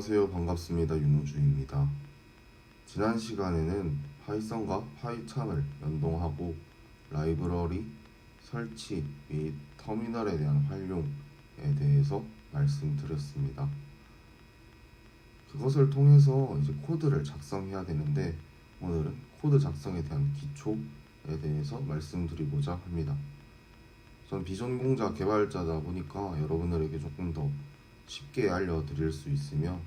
안녕하세요. 반갑습니다. 윤호주입니다. 지난 시간에는 파이썬과 파이썬을 연동하고 라이브러리 설치 및 터미널에 대한 활용에 대해서 말씀드렸습니다. 그것을 통해서 이제 코드를 작성해야 되는데 오늘은 코드 작성에 대한 기초에 대해서 말씀드리고자 합니다. 전 비전공자 개발자다 보니까 여러분들에게 조금 더 쉽게 알려드릴 수 있으며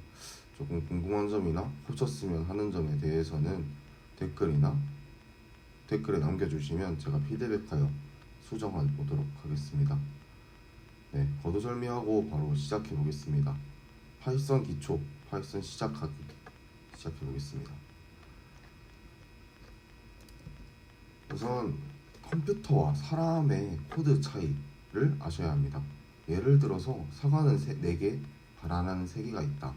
조금 궁금한 점이나 고쳤으면 하는 점에 대해서는 댓글에 남겨주시면 제가 피드백하여 수정해 보도록 하겠습니다. 네, 거두절미하고 바로 시작해 보겠습니다. 파이썬 기초, 파이썬 시작해 보겠습니다. 우선 컴퓨터와 사람의 코드 차이를 아셔야 합니다. 예를 들어서 사과는 4개, 바나나는 3개가 있다.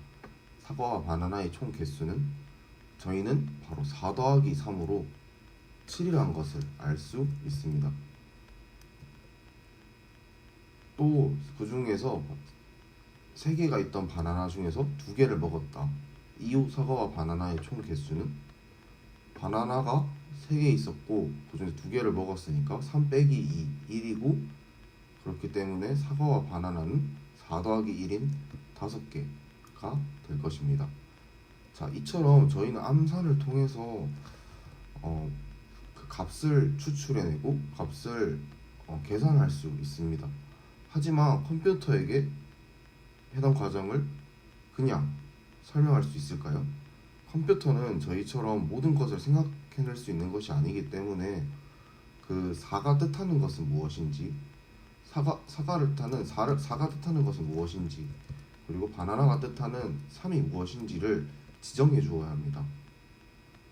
사과와 바나나의 총 개수는 저희는 바로 4 더하기 3으로 7이라는 것을 알 수 있습니다. 또 그 중에서 3개가 있던 바나나 중에서 2개를 먹었다. 이후 사과와 바나나의 총 개수는 바나나가 3개 있었고 그 중에서 2개를 먹었으니까 3 빼기 2, 1이고 그렇기 때문에 사과와 바나나는 4 더하기 1인 5개가 될 것입니다. 자, 이처럼 저희는 암산을 통해서 그 값을 추출해내고 값을 계산할 수 있습니다. 하지만 컴퓨터에게 해당 과정을 그냥 설명할 수 있을까요? 컴퓨터는 저희처럼 모든 것을 생각해낼 수 있는 것이 아니기 때문에 그 4가 뜻하는 것은 무엇인지 사과를 뜻하는 4가 뜻하는 것은 무엇인지 그리고 바나나가 뜻하는 3이 무엇인지를 지정해 주어야 합니다.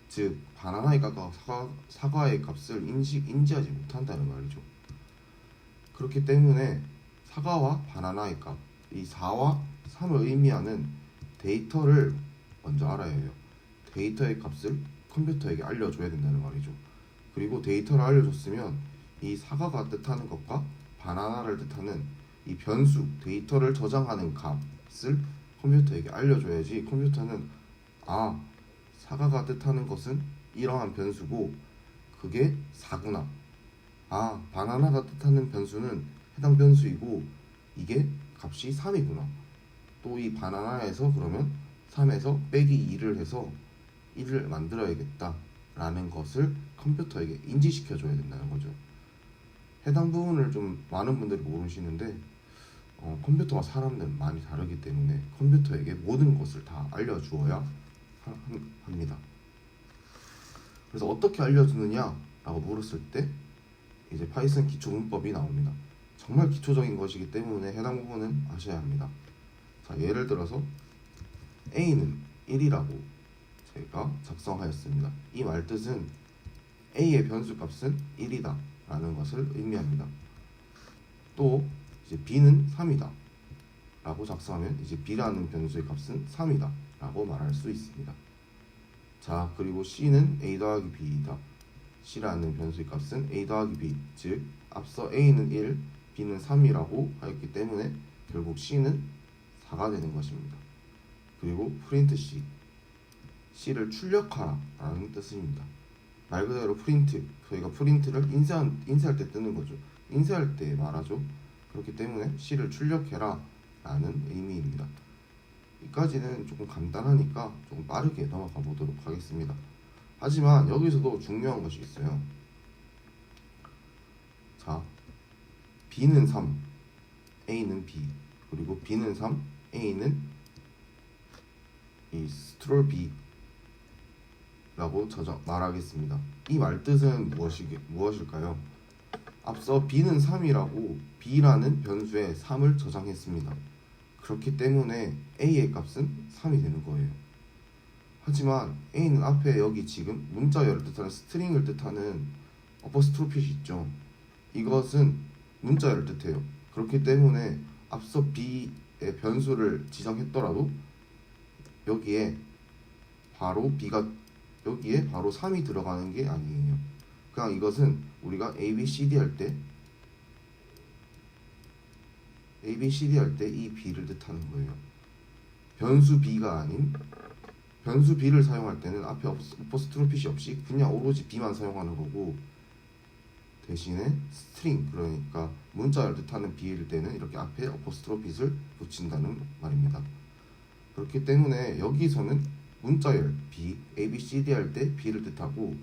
즉 바나나의 값과 사과의 값을 인지하지 못한다는 말이죠. 그렇기 때문에 사과와 바나나의 값, 이 4와 3을 의미하는 데이터를 먼저 알아야 해요. 데이터의 값을 컴퓨터에게 알려줘야 된다는 말이죠. 그리고 데이터를 알려줬으면 이 사과가 뜻하는 것과 바나나를 뜻하는 이 변수, 데이터를 저장하는 값을 컴퓨터에게 알려줘야지 컴퓨터는 사과가 뜻하는 것은 이러한 변수고 그게 4구나. 바나나가 뜻하는 변수는 해당 변수이고 이게 값이 3이구나. 또 이 바나나에서 그러면 3에서 빼기 2를 해서 1을 만들어야겠다 라는 것을 컴퓨터에게 인지시켜줘야 된다는 거죠. 해당 부분을 좀 많은 분들이 모르시는데 컴퓨터와 사람은 많이 다르기 때문에 컴퓨터에게 모든 것을 다 알려주어야 합니다. 그래서 어떻게 알려주느냐 라고 물었을 때 이제 파이썬 기초 문법이 나옵니다. 정말 기초적인 것이기 때문에 해당 부분은 아셔야 합니다. 자, 예를 들어서 A는 1이라고 제가 작성하였습니다. 이 말뜻은 A의 변수값은 1이다 라는 것을 의미합니다. 또 이제 B는 3이다 라고 작성하면 이제 B라는 변수의 값은 3이다 라고 말할 수 있습니다. 자, 그리고 C는 A 더하기 B이다. C라는 변수의 값은 A 더하기 B, 즉 앞서 A는 1, B는 3이라고 하였기 때문에 결국 C는 4가 되는 것입니다. 그리고 프린트 C, C를 출력하라 라는 뜻입니다. 말 그대로 프린트, 저희가 프린트를 인쇄할 때 뜨는 거죠. 인쇄할 때 말하죠. 그렇기 때문에 C를 출력해라 라는 의미입니다. 여기까지는 조금 간단하니까 조금 빠르게 넘어가 보도록 하겠습니다. 하지만 여기서도 중요한 것이 있어요. 자, B는 3, A는 B, 그리고 B는 3, A는 이 스트롤 B 라고 말하겠습니다. 이 말뜻은 무엇일까요? 앞서 B는 3이라고 B라는 변수에 3을 저장했습니다. 그렇기 때문에 A의 값은 3이 되는 거예요. 하지만 A는 앞에 여기 지금 문자열을 뜻하는 스트링을 뜻하는 어퍼스트로핏이 있죠. 이것은 문자열을 뜻해요. 그렇기 때문에 앞서 B의 변수를 지정했더라도 여기에 바로 3이 들어가는 게 아니에요. 그냥 이것은 우리가 ABCD 할 때 이 B를 뜻하는 거예요. 변수 b가 아닌 변수 b를 사용할 때는 앞에 어퍼스트로핏이 없이 그냥 오로지 b만 사용하는 거고, 대신에 스트링, 그러니까 문자를 뜻하는 b일 때는 이렇게 앞에 어퍼스트로핏을 붙인다는 말입니다. 그렇기 때문에 여기서는 문자열 b, a, b, c, d 할 때 b를 뜻하고,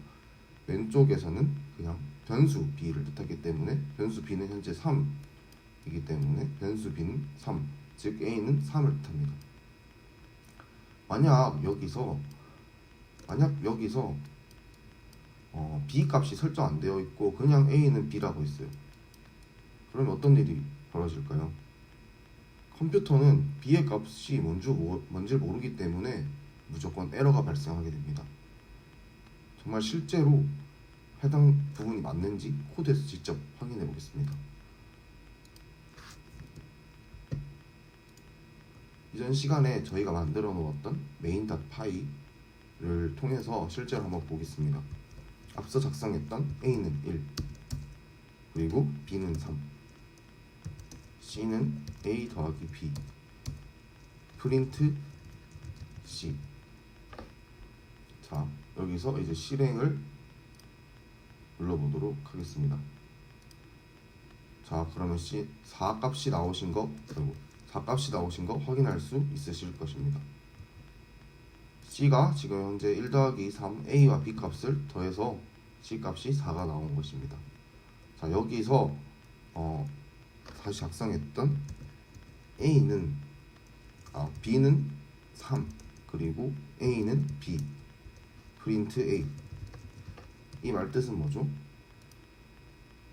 왼쪽에서는 그냥 변수 b를 뜻하기 때문에 변수 b는 현재 3이기 때문에 변수 b는 3, 즉 a는 3을 뜻합니다. 만약 여기서 b 값이 설정 안 되어 있고 그냥 a는 b라고 했어요. 그러면 어떤 일이 벌어질까요? 컴퓨터는 b의 값이 뭔지 모르기 때문에 무조건 에러가 발생하게 됩니다. 정말 실제로 해당 부분이 맞는지 코드에서 직접 확인해 보겠습니다. 이전 시간에 저희가 만들어 놓았던 main.py를 통해서 실제로 한번 보겠습니다. 앞서 작성했던 a는 1, 그리고 b는 3, c는 a 더하기 b, 프린트 c. 자, 여기서 이제 실행을 눌러보도록 하겠습니다. 자, 그러면 4값이 나오신 거, 그리고 4값이 나오신 거 확인할 수 있으실 것입니다. C가 지금 현재 1 더하기 3 A와 B 값을 더해서 C 값이 4가 나온 것입니다. 자, 여기서 다시 작성했던 B는 3, 그리고 A는 B, 프린트 A. 이 말뜻은 뭐죠?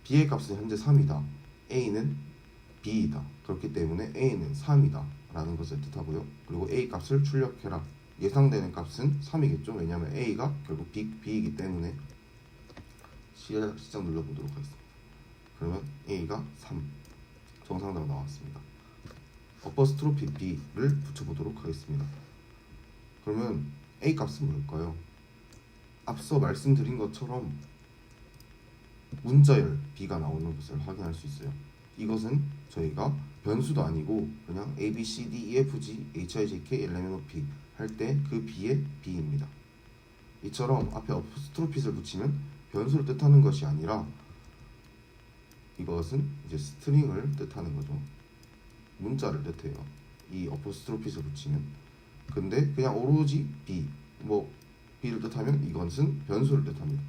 B의 값은 현재 3이다. A는 B이다. 그렇기 때문에 A는 3이다 라는 것을 뜻하고요. 그리고 A 값을 출력해라. 예상되는 값은 3이겠죠. 왜냐하면 A가 결국 B이기 때문에. 시작 눌러보도록 하겠습니다. 그러면 A가 3, 정상적으로 나왔습니다. 어퍼스트로피 B를 붙여보도록 하겠습니다. 그러면 A 값은 뭘까요? 앞서 말씀드린 것처럼 문자열 B가 나오는 것을 확인할 수 있어요. 이것은 저희가 변수도 아니고 그냥 A, B, C, D, E, F, G, H, I, J, K, L, M, N, O, P 할 때 그 B의 B입니다. 이처럼 앞에 어퍼스트로핏을 붙이면 변수를 뜻하는 것이 아니라 이것은 이제 스트링을 뜻하는 거죠. 문자를 뜻해요. 이 어퍼스트로핏을 붙이면. 근데 그냥 오로지 B, B를 뜻하면 이것은 변수를 뜻합니다.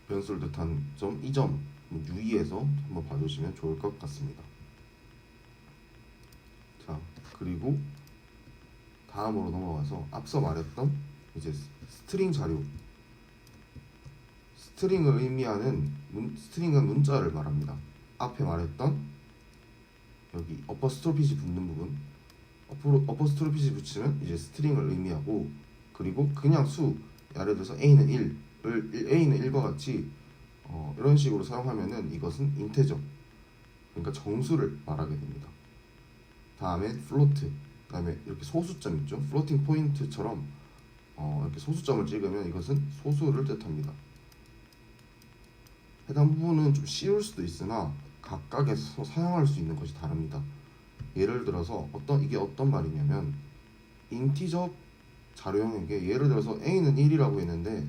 변수를 뜻한 점, 이 점 유의해서 한번 봐주시면 좋을 것 같습니다. 자, 그리고 다음으로 넘어가서 앞서 말했던 이제 스트링 자료. 스트링을 의미하는 스트링은 문자를 말합니다. 앞에 말했던 여기 어퍼스트로핏이 붙는 부분, 어퍼스트로핏이 붙이면 이제 스트링을 의미하고, 그리고 그냥 수, 예를 들어서 A는 A는 1과 같이 이런 식으로 사용하면은 이것은 인테저, 그러니까 정수를 말하게 됩니다. 다음에 플로트, 다음에 이렇게 소수점 있죠. 플로팅 포인트처럼 이렇게 소수점을 찍으면 이것은 소수를 뜻합니다. 해당 부분은 좀 쉬울 수도 있으나 각각에서 사용할 수 있는 것이 다릅니다. 예를 들어서 이게 어떤 말이냐면, 인티저 자료형에게 예를 들어서 A는 1이라고 했는데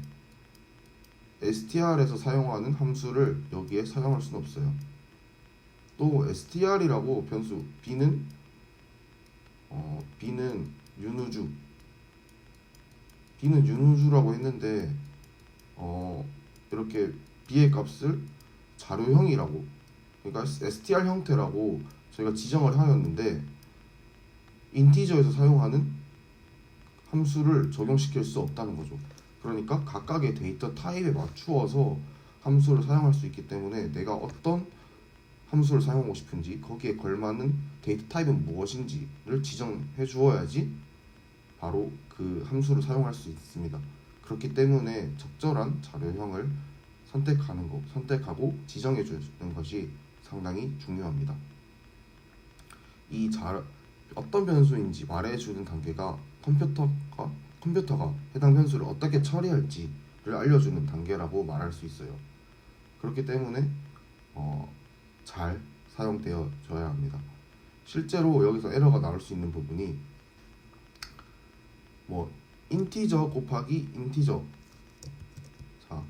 str에서 사용하는 함수를 여기에 사용할 수는 없어요. 또 str이라고 변수 B는 윤우주라고 했는데 이렇게 B의 값을 자료형이라고, 그러니까 str 형태라고 저희가 지정을 하였는데 인티저에서 사용하는 함수를 적용시킬 수 없다는 거죠. 그러니까 각각의 데이터 타입에 맞추어서 함수를 사용할 수 있기 때문에 내가 어떤 함수를 사용하고 싶은지, 거기에 걸맞는 데이터 타입은 무엇인지를 지정해 주어야지 바로 그 함수를 사용할 수 있습니다. 그렇기 때문에 적절한 자료형을 선택하고 지정해 주는 것이 상당히 중요합니다. 어떤 변수인지 말해주는 단계가 컴퓨터가 해당 변수를 어떻게 처리할지를 알려주는 단계라고 말할 수 있어요. 그렇기 때문에 잘 사용되어져야 합니다. 실제로 여기서 에러가 나올 수 있는 부분이 뭐 인티저 곱하기 인티저, 자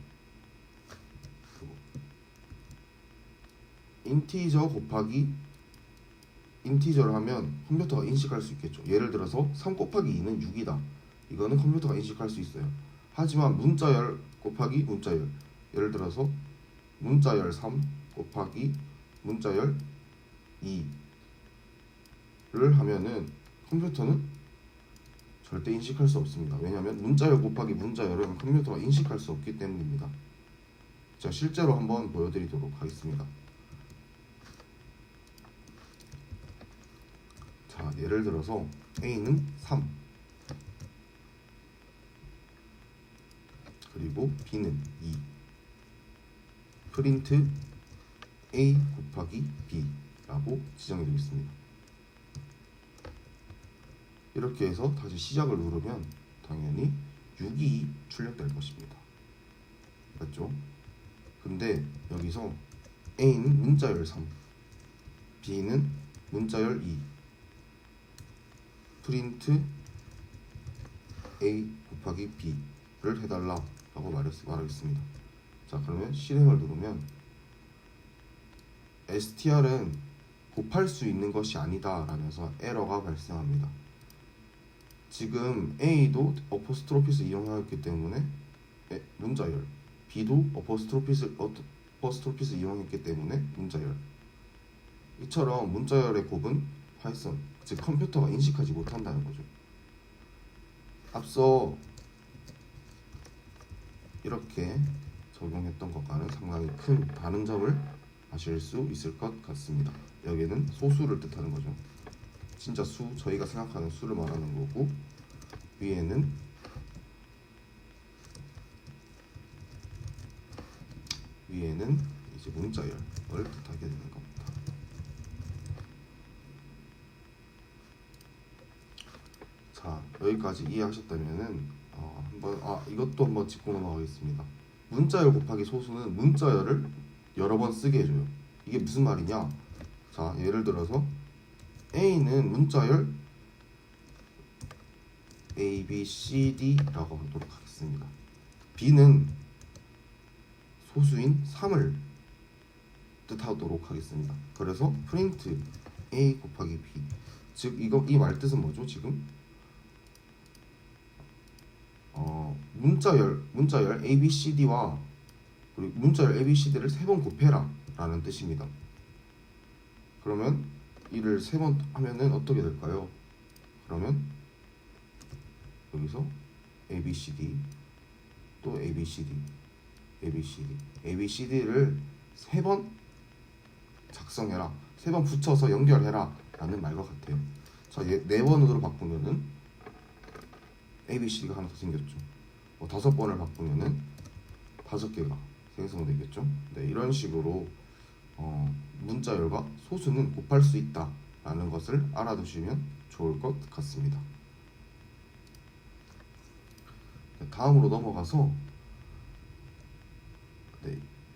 인티저 곱하기 인티저를 하면 컴퓨터가 인식할 수 있겠죠. 예를 들어서 3 곱하기 2는 6이다. 이거는 컴퓨터가 인식할 수 있어요. 하지만 문자열 곱하기 문자열, 예를 들어서 문자열 3 곱하기 문자열 2를 하면은 컴퓨터는 절대 인식할 수 없습니다. 왜냐하면 문자열 곱하기 문자열은 컴퓨터가 인식할 수 없기 때문입니다. 자, 실제로 한번 보여드리도록 하겠습니다. 자, 예를 들어서 A는 3 그리고 B는 2, 프린트 A 곱하기 B 라고 지정해 두겠습니다. 이렇게 해서 다시 시작을 누르면 당연히 6이 출력될 것입니다. 맞죠? 근데 여기서 A는 문자열 3, B는 문자열 2, 프린트 A 곱하기 B를 해달라 라고 말하겠습니다. 자, 그러면 실행을 누르면 str은 곱할 수 있는 것이 아니다 라면서 에러가 발생합니다. 지금 A도 어포스트로피스 이용하였기 때문에 문자열, B도 어포스트로피스 이용했기 때문에 문자열. 이처럼 문자열의 곱은 파이썬, 즉 컴퓨터가 인식하지 못한다는 거죠. 앞서 이렇게 적용했던 것과는 상당히 큰 다른 점을 아실 수 있을 것 같습니다. 여기는 소수를 뜻하는 거죠. 진짜 수, 저희가 생각하는 수를 말하는 거고, 위에는 이제 문자열을 뜻하게 되는 겁니다. 자, 여기까지 이해하셨다면은 이것도 한번 짚고 넘어가겠습니다. 문자열 곱하기 소수는 문자열을 여러 번 쓰게 해줘요. 이게 무슨 말이냐? 자, 예를 들어서 A는 문자열 A, B, C, D라고 하도록 하겠습니다. B는 소수인 3을 뜻하도록 하겠습니다. 그래서 프린트 A 곱하기 B, 즉 이 말뜻은 뭐죠? 지금 문자열 A, B, C, D와 그리고 문자열 A, B, C, D를 3번 곱해라 라는 뜻입니다. 그러면 이를 3번 하면은 어떻게 될까요? 그러면 여기서 A, B, C, D 또 A, B, C, D, A, B, C, D, A, B, C, D를 3번 작성해라, 3번 붙여서 연결해라 라는 말과 같아요. 자, 4번으로 바꾸면은 A, B, C, D가 하나 더 생겼죠. 5번을 바꾸면은 5개가 생성되겠죠. 네, 이런 식으로 문자열과 소수는 곱할 수 있다 라는 것을 알아두시면 좋을 것 같습니다. 다음으로 넘어가서,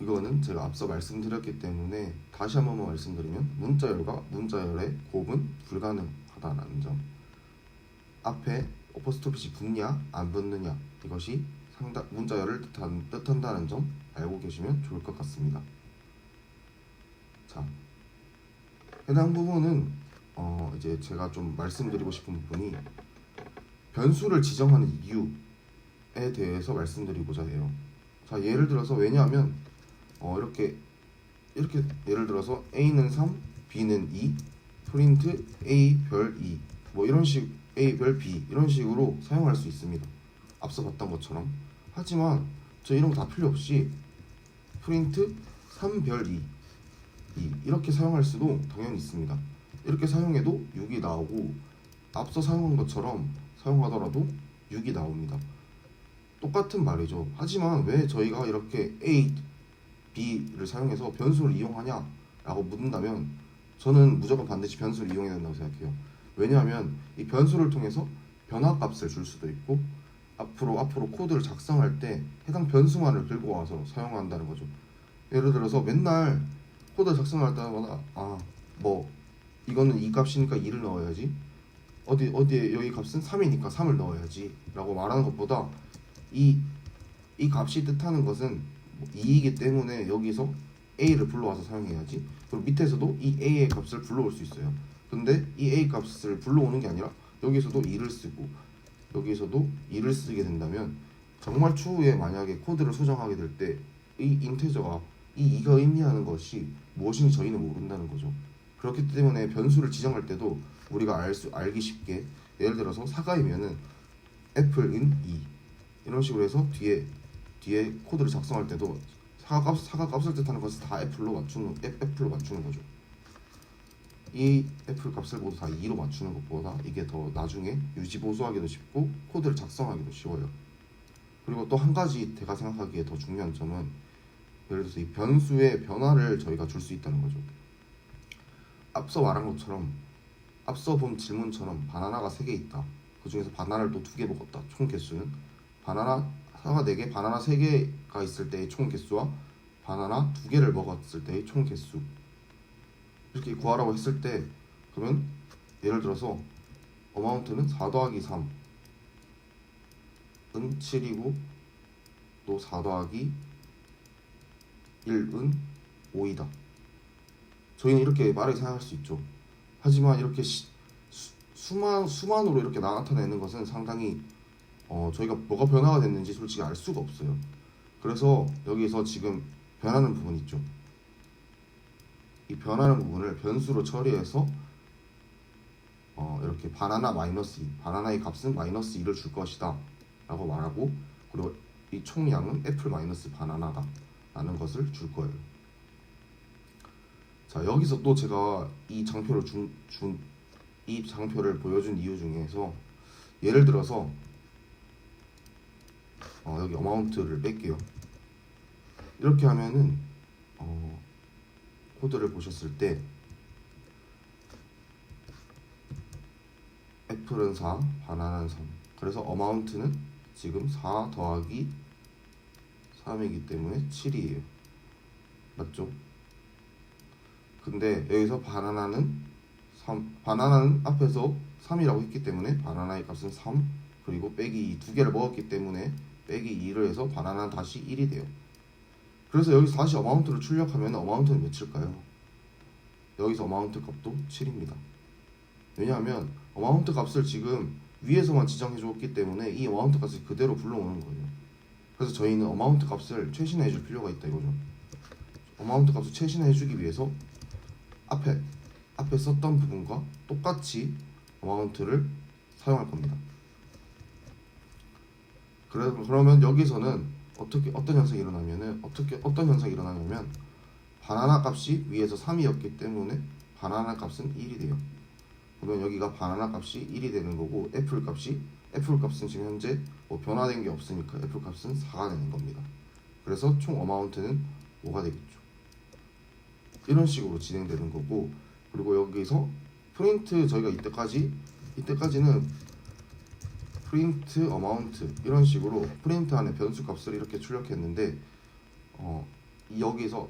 이거는 제가 앞서 말씀드렸기 때문에 다시 한번 말씀드리면, 문자열과 문자열의 곱은 불가능하다라는 점, 앞에 어포스트로피시 붙냐 안 붙느냐, 이것이 문자열을 뜻한다는 점 알고 계시면 좋을 것 같습니다. 자, 해당 부분은 이제 제가 좀 말씀드리고 싶은 부분이 변수를 지정하는 이유에 대해서 말씀드리고자 해요. 자, 예를 들어서, 왜냐하면 이렇게 예를 들어서 A는 3, B는 2, 프린트 A 별 2, 뭐 이런 식, A 별 B 이런 식으로 사용할 수 있습니다. 앞서 봤던 것처럼. 하지만 저 이런 거 다 필요 없이 프린트 3별 2 이렇게 사용할 수도 당연히 있습니다. 이렇게 사용해도 6이 나오고, 앞서 사용한 것처럼 사용하더라도 6이 나옵니다. 똑같은 말이죠. 하지만 왜 저희가 이렇게 A, B를 사용해서 변수를 이용하냐 라고 묻는다면, 저는 무조건 반드시 변수를 이용해야 된다고 생각해요. 왜냐하면 이 변수를 통해서 변화값을 줄 수도 있고, 앞으로 코드를 작성할 때 해당 변수만을 들고 와서 사용한다는 거죠. 예를 들어서 맨날 코드 작성할 때마다 이거는 이 값이니까 2를 넣어야지. 어디에 여기 값은 3이니까 3을 넣어야지 라고 말하는 것보다 이 값이 뜻하는 것은 2이기 때문에 여기서 a를 불러와서 사용해야지. 그리고 밑에서도 이 a의 값을 불러올 수 있어요. 근데 이 a 값을 불러오는 게 아니라 여기서도 2를 쓰고 여기서도 2를 쓰게 된다면 정말 추후에 만약에 코드를 수정하게 될 때 이 인테저가 이 2가 의미하는 것이 무엇인지 저희는 모른다는 거죠. 그렇기 때문에 변수를 지정할 때도 우리가 알기 쉽게 예를 들어서 4가이면은 애플은 2 이런 식으로 해서 뒤에 코드를 작성할 때도 사과 값을 뜻하는 것을 다 애플로 맞추는 거죠. 이 애플 값을 모두 다 2로 맞추는 것보다 이게 더 나중에 유지 보수하기도 쉽고 코드를 작성하기도 쉬워요. 그리고 또 한 가지 제가 생각하기에 더 중요한 점은 예를 들어서 이 변수의 변화를 저희가 줄 수 있다는 거죠. 앞서 말한 것처럼 앞서 본 질문처럼 바나나가 3개 있다. 그 중에서 바나나를 또 2개 먹었다. 총 개수는 바나나 사과 4개, 바나나 3개가 있을 때의 총 개수와 바나나 2개를 먹었을 때의 총 개수 이렇게 구하라고 했을 때 그러면 예를 들어서 어마운트는 4 더하기 3은 7이고 또 4 더하기 1은 5이다. 저희는 이렇게 말하게 생각할 수 있죠. 하지만 이렇게 수만으로 이렇게 나타내는 것은 상당히 저희가 뭐가 변화가 됐는지 솔직히 알 수가 없어요. 그래서 여기서 지금 변하는 부분 있죠. 이 변하는 부분을 변수로 처리해서 이렇게 바나나 마이너스 2, 바나나의 값은 마이너스 2를 줄 것이다 라고 말하고 그리고 이 총량은 애플 마이너스 바나나다 라는 것을 줄 거예요. 자, 여기서 또 제가 이 장표를 이 장표를 보여준 이유 중에서 예를 들어서 여기 어마운트를 뺄게요. 이렇게 하면은 코드를 보셨을 때 애플은 4, 바나나는 3. 그래서 어마운트는 지금 4 더하기 3이기 때문에 7이에요. 맞죠? 근데 여기서 바나나는 앞에서 3이라고 했기 때문에 바나나의 값은 3 그리고 빼기 2, 2개를 먹었기 때문에 빼기 2를 해서 바나나는 다시 1이 돼요. 그래서 여기서 다시 어마운트를 출력하면 어마운트는 몇일까요? 여기서 어마운트 값도 7입니다. 왜냐하면 어마운트 값을 지금 위에서만 지정해 줬기 때문에 이 어마운트 값을 그대로 불러오는 거예요. 그래서 저희는 어마운트 값을 최신화해 줄 필요가 있다 이거죠. 어마운트 값을 최신화해 주기 위해서 앞에 썼던 부분과 똑같이 어마운트를 사용할 겁니다. 그러면 여기서는 어떤 현상이 일어나냐면 바나나 값이 위에서 3이었기 때문에 바나나 값은 1이 돼요. 그러면 여기가 바나나 값이 1이 되는 거고 애플 값은 지금 현재 뭐 변화된 게 없으니까 애플 값은 4가 되는 겁니다. 그래서 총 어마운트는 5가 되겠죠. 이런 식으로 진행되는 거고 그리고 여기서 프린트 저희가 이때까지는 프린트 어마운트 이런 식으로 프린트 안에 변수 값을 이렇게 출력했는데 여기서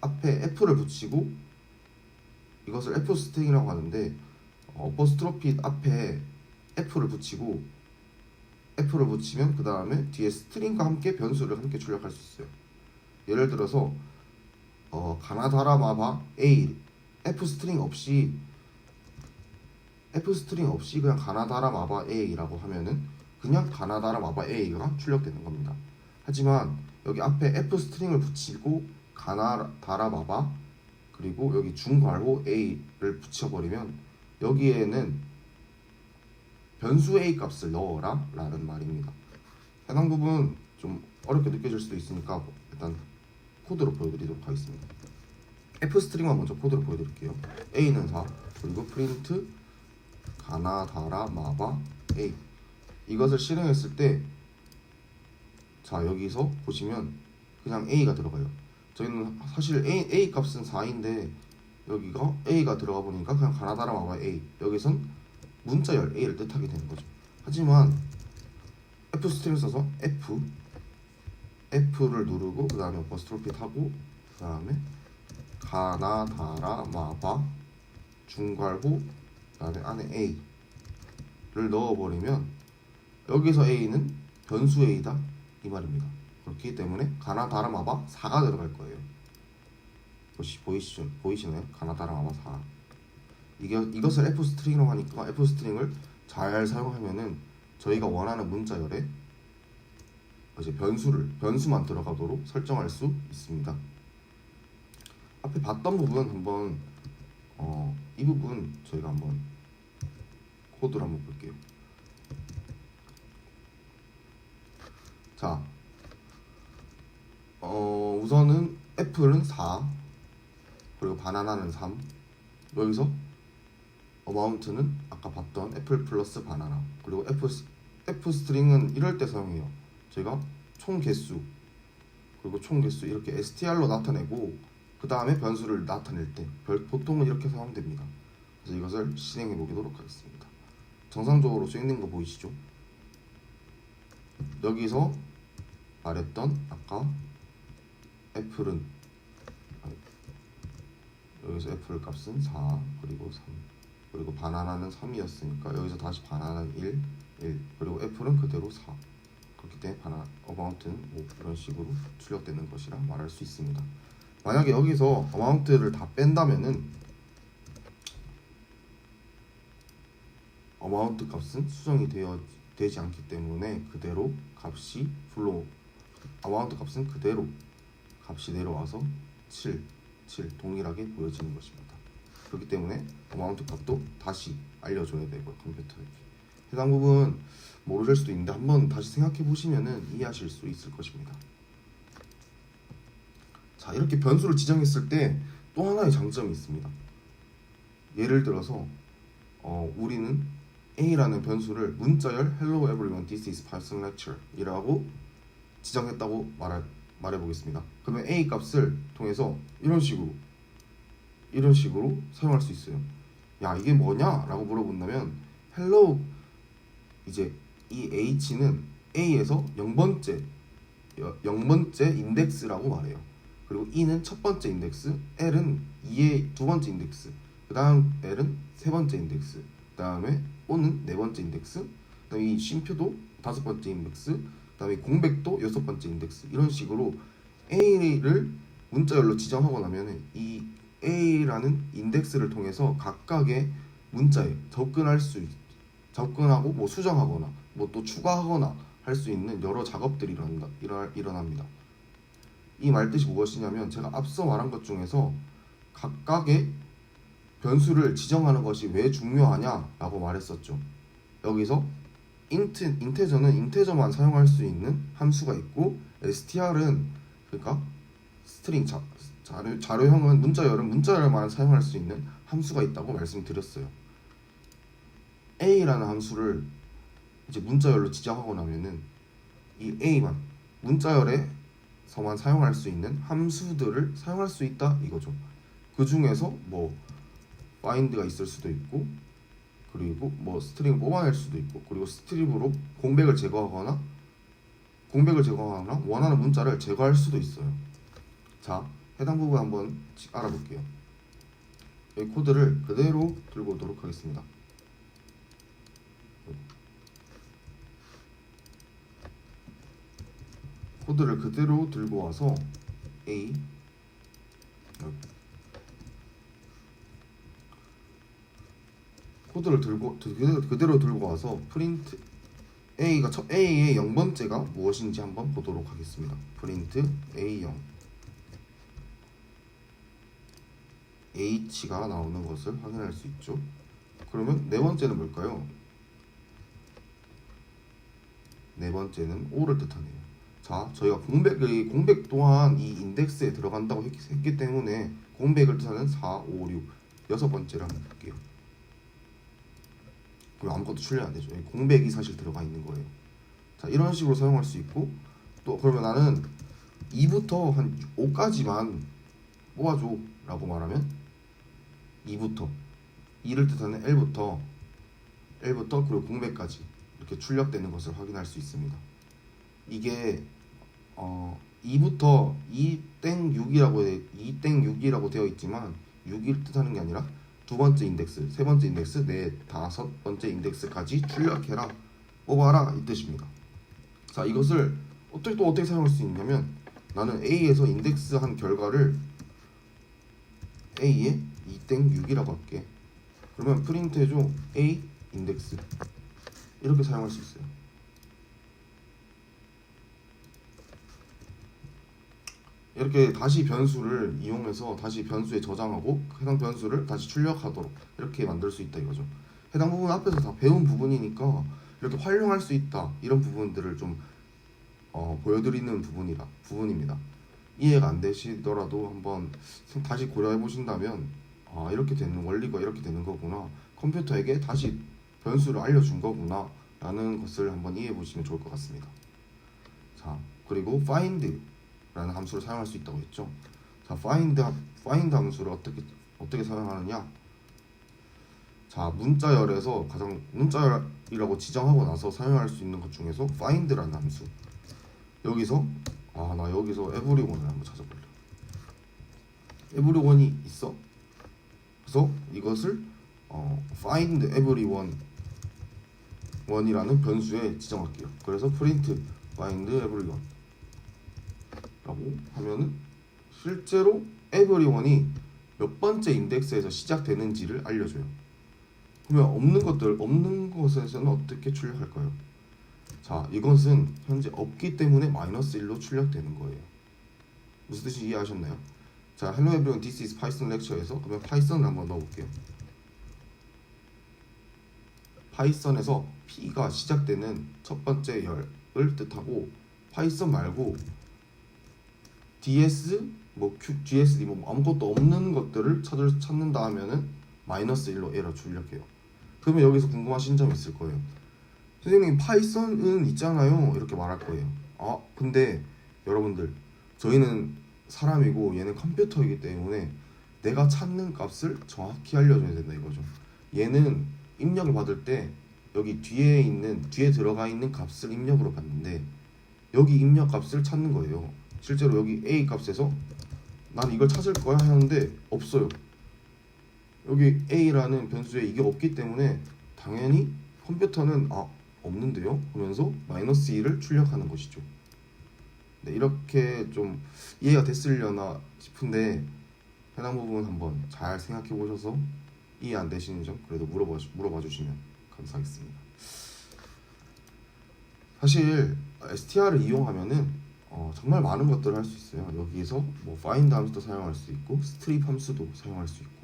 앞에 F를 붙이고 이것을 F 스트링이라고 하는데 어퍼스트로피 앞에 F를 붙이면 그 다음에 뒤에 스트링과 함께 변수를 함께 출력할 수 있어요. 예를 들어서 가나다라 마바 A F 스트링 없이 그냥 가나다라 마바 A라고 하면은 그냥 가나다라 마바 A가 출력되는 겁니다. 하지만 여기 앞에 F 스트링을 붙이고 가나다라 마바 그리고 여기 중괄호 A를 붙여버리면 여기에는 변수 A 값을 넣어라 라는 말입니다. 해당 부분 좀 어렵게 느껴질 수도 있으니까 일단 코드로 보여드리도록 하겠습니다. F 스트링만 먼저 코드로 보여드릴게요. A는 4 그리고 프린트 가나다라 마바 A 이것을 실행했을 때 자 여기서 보시면 그냥 A가 들어가요. 저희는 사실 A 값은 4인데 여기가 A가 들어가 보니까 그냥 가나다라 마바 A 여기선 문자열 A를 뜻하게 되는 거죠. 하지만 F 스트링 써서 F를 누르고 그 다음에 어퍼스트로피 하고 그 다음에 가나다라 마바 중괄호 그다음에 안에 a를 넣어버리면 여기서 a는 변수 a다 이 말입니다. 그렇기 때문에 가나다라마바 4가 들어갈 거예요. 보이시나요? 가나다라마바 4. 이것을 f 스트링이라고 하니까 f 스트링을 잘 사용하면은 저희가 원하는 문자열에 이제 변수만 들어가도록 설정할 수 있습니다. 앞에 봤던 부분 한번 이 부분 저희가 한번 코드를 한번 볼게요. 자, 우선은 애플은 4 그리고 바나나는 3 여기서 어마운트는 아까 봤던 애플 플러스 바나나 그리고 F 스트링은 이럴 때 사용해요. 제가 총 개수 그리고 총 개수 이렇게 str로 나타내고 그 다음에 변수를 나타낼 때 보통은 이렇게 사용됩니다. 그래서 이것을 실행해 보도록 하겠습니다. 정상적으로 수행된 거 보이시죠? 여기서 말했던 아까 애플은 여기서 애플 값은 4 그리고 3 그리고 바나나는 3이었으니까 여기서 다시 바나나는 1 그리고 애플은 그대로 4 그렇기 때문에 어마운트는 5 이런 식으로 출력되는 것이라 말할 수 있습니다. 만약에 여기서 어마운트를 다 뺀다면은 어마운트 값은 수정이 되지 않기 때문에 그대로 값이 어마운트 값은 그대로 값이 내려와서 7 동일하게 보여지는 것입니다. 그렇기 때문에 어마운트 값도 다시 알려줘야 되고요. 컴퓨터에게 해당 부분 모르실 수도 있는데 한번 다시 생각해 보시면은 이해하실 수 있을 것입니다. 자, 이렇게 변수를 지정했을 때 또 하나의 장점이 있습니다. 예를 들어서 우리는 a라는 변수를 문자열 hello everyone this is Python lecture 이라고 지정했다고 말해보겠습니다. 그러면 a 값을 통해서 이런 식으로 사용할 수 있어요. 야, 이게 뭐냐? 라고 물어본다면 hello 이제 이 h는 a에서 0번째 인덱스라고 말해요. 그리고 e는 첫 번째 인덱스, l은 2의 두 번째 인덱스, 그 다음 l은 세 번째 인덱스, 그 다음에 o는 네 번째 인덱스, 그 다음에 이 쉼표도 다섯 번째 인덱스, 그 다음에 공백도 여섯 번째 인덱스 이런 식으로 a를 문자열로 지정하고 나면 이 a라는 인덱스를 통해서 각각의 문자에 접근하고 뭐 수정하거나 뭐 또 추가하거나 할 수 있는 여러 작업들이 일어납니다. 이 말뜻이 무엇이냐면 제가 앞서 말한 것 중에서 각각의 변수를 지정하는 것이 왜 중요하냐라고 말했었죠. 여기서 인테저는 인테저만 사용할 수 있는 함수가 있고 str은 그러니까 스트링 자료형은 문자열은 문자열만 사용할 수 있는 함수가 있다고 말씀드렸어요. a라는 함수를 이제 문자열로 지정하고 나면은 이 a만 문자열에서만 사용할 수 있는 함수들을 사용할 수 있다 이거죠. 그 중에서 뭐 find가 있을 수도 있고 그리고 뭐 스트링을 뽑아낼 수도 있고 그리고 스트립으로 공백을 제거하거나 원하는 문자를 제거할 수도 있어요. 자, 해당 부분 한번 알아볼게요. 이 코드를 그대로 들고 오도록 하겠습니다. 코드를 그대로 들고 와서 코드를 그대로 들고 와서 프린트 A의 0번째가 무엇인지 한번 보도록 하겠습니다. 프린트 A0 H가 나오는 것을 확인할 수 있죠. 그러면 네 번째는 뭘까요? 네 번째는 O를 뜻하네요. 자, 저희가 공백 또한 이 인덱스에 들어간다고 했기 때문에 공백을 뜻하는 4, 5, 6 여섯 번째를 한번 볼게요. 그럼 아무것도 출력 안 되죠. 공백이 사실 들어가 있는 거예요. 자, 이런 식으로 사용할 수 있고 또 그러면 나는 2부터 한 5까지만 뽑아줘 라고 말하면 2를 뜻하는 L부터 그리고 공백까지 이렇게 출력되는 것을 확인할 수 있습니다. 이게 2부터 2땡 6이라고 되어 있지만 6을 뜻하는 게 아니라 두 번째 인덱스, 세 번째 인덱스, 넷, 다섯 번째 인덱스까지 출력해라, 뽑아라 이 뜻입니다. 자, 이것을 어떻게 사용할 수 있냐면, 나는 A에서 인덱스한 결과를 A에 2-6이라고 할게. 그러면 프린트해줘 A 인덱스, 이렇게 사용할 수 있어요. 이렇게 다시 변수를 이용해서 다시 변수에 저장하고 해당 변수를 다시 출력하도록 이렇게 만들 수 있다 이거죠. 해당 부분 앞에서 다 배운 부분이니까 이렇게 활용할 수 있다, 이런 부분들을 좀 보여드리는 부분입니다. 이해가 안 되시더라도 한번 다시 고려해 보신다면, 이렇게 되는 원리가 이렇게 되는 거구나, 컴퓨터에게 다시 변수를 알려준 거구나 라는 것을 한번 이해해 보시면 좋을 것 같습니다. 자, 그리고 find 라는 함수를 사용할 수 있다고 했죠. 자, find 함수를 어떻게 사용하느냐? 자, 문자열에서 가장 문자열이라고 지정하고 나서 사용할 수 있는 것 중에서 find라는 함수. 여기서 나 여기서 everyone을 한번 찾아볼래. everyone이 있어. 그래서 이것을 find everyone 원이라는 변수에 지정할게요. 그래서 print find everyone 라고 하면은 실제로 everyone이 몇 번째 인덱스에서 시작되는지를 알려줘요. 그러면 없는 것에서는 어떻게 출력할까요? 자, 이것은 현재 없기 때문에 -1로 출력되는 거예요. 무슨 뜻인지 이해하셨나요? 자, hello everyone, this is Python lecture에서 그러면 파이썬을 한번 넣어볼게요. 파이썬에서 P가 시작되는 첫 번째 열을 뜻하고, 파이썬 말고 DS, GSD 아무것도 없는 것들을 찾는다 하면은 -1로 에러 출력해요. 그러면 여기서 궁금하신 점 있을 거예요. 선생님, 파이썬은 있잖아요, 이렇게 말할 거예요. 근데 여러분들, 저희는 사람이고 얘는 컴퓨터이기 때문에 내가 찾는 값을 정확히 알려줘야 된다 이거죠. 얘는 입력을 받을 때 여기 뒤에 들어가 있는 값을 입력으로 받는데, 여기 입력 값을 찾는 거예요. 실제로 여기 A 값에서 난 이걸 찾을 거야 하는데 없어요. 여기 A라는 변수에 이게 없기 때문에 당연히 컴퓨터는 없는데요 하면서 -2를 출력하는 것이죠. 네, 이렇게 좀 이해가 됐으려나 싶은데, 해당 부분 한번 잘 생각해 보셔서 이해 안 되시는 점 그래도 물어봐 주시면 감사하겠습니다. 사실 str을 이용하면은 정말 많은 것들을 할 수 있어요. 여기에서 find 함수도 사용할 수 있고 strip 함수도 사용할 수 있고,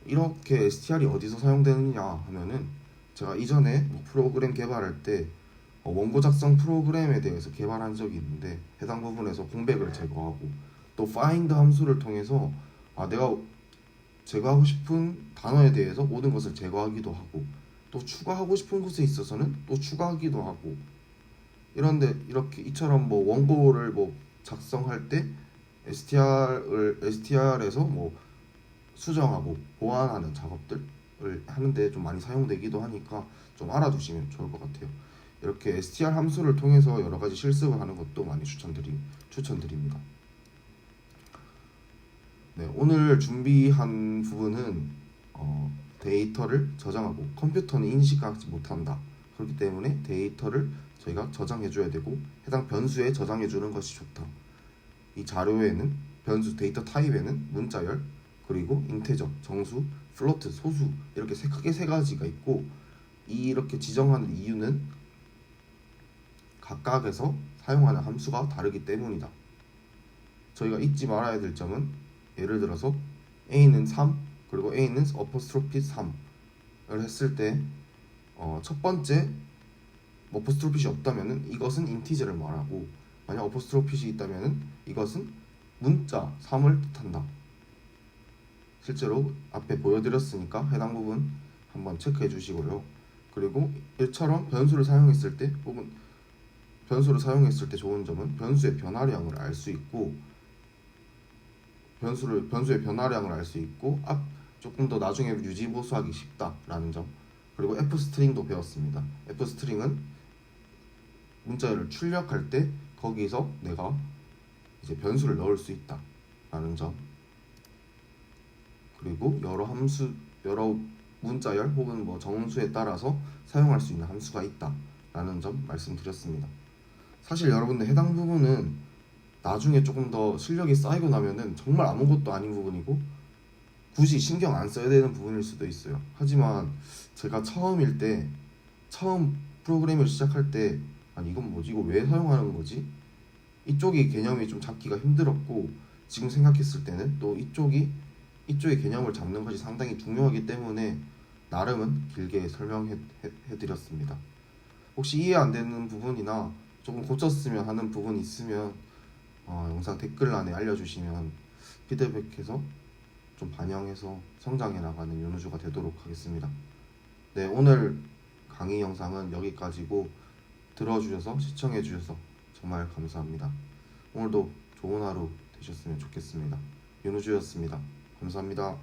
이렇게 str이 어디서 사용되느냐 하면은, 제가 이전에 프로그램 개발할 때 원고 작성 프로그램에 대해서 개발한 적이 있는데, 해당 부분에서 공백을 제거하고, 또 find 함수를 통해서 내가 제거하고 싶은 단어에 대해서 모든 것을 제거하기도 하고, 또 추가하고 싶은 곳에 있어서는 또 추가하기도 하고, 이런데 이렇게 이처럼 원고를 작성할 때 str에서 수정하고 보완하는 작업들을 하는데 좀 많이 사용되기도 하니까 좀 알아두시면 좋을 것 같아요. 이렇게 str 함수를 통해서 여러 가지 실습을 하는 것도 많이 추천드립니다. 네, 오늘 준비한 부분은 데이터를 저장하고 컴퓨터는 인식하지 못한다. 그렇기 때문에 데이터를 저희가 저장해줘야 되고, 해당 변수에 저장해주는 것이 좋다. 이 자료에는 변수 데이터 타입에는 문자열, 그리고 인테저, 정수, 플로트, 소수, 이렇게 크게 세 가지가 있고, 이렇게 지정하는 이유는 각각에서 사용하는 함수가 다르기 때문이다. 저희가 잊지 말아야 될 점은, 예를 들어서 A는 3, 그리고 A는 어퍼스트로피 3을 했을 때 첫 번째 어퍼스트로핏이 없다면은 이것은 인티저를 말하고, 만약 어퍼스트로핏이 있다면은 이것은 문자 3을 뜻한다. 실제로 앞에 보여드렸으니까 해당 부분 한번 체크해 주시고요. 그리고 이처럼 변수를 사용했을 때 좋은 점은 변수의 변화량을 알 수 있고, 변수의 변화량을 알 수 있고, 조금 더 나중에 유지 보수하기 쉽다라는 점. 그리고 f스트링도 배웠습니다. f스트링은 문자를 출력할 때 거기서 내가 이제 변수를 넣을 수 있다라는 점. 그리고 여러 문자열 혹은 뭐 정수에 따라서 사용할 수 있는 함수가 있다라는 점 말씀드렸습니다. 사실 여러분들 해당 부분은 나중에 조금 더 실력이 쌓이고 나면은 정말 아무것도 아닌 부분이고 굳이 신경 안 써야 되는 부분일 수도 있어요. 하지만 제가 처음 프로그램을 시작할 때 아니 이건 뭐지? 이거 왜 사용하는 거지? 이쪽이 개념이 좀 잡기가 힘들었고 지금 생각했을 때는 또 이쪽의 개념을 잡는 것이 상당히 중요하기 때문에 나름은 길게 설명해 드렸습니다. 혹시 이해 안 되는 부분이나 조금 고쳤으면 하는 부분이 있으면 영상 댓글란에 알려주시면 피드백해서 좀 반영해서 성장해 나가는 윤우주가 되도록 하겠습니다. 네, 오늘 강의 영상은 여기까지고 들어주셔서 시청해 주셔서 정말 감사합니다. 오늘도 좋은 하루 되셨으면 좋겠습니다. 윤우주였습니다. 감사합니다.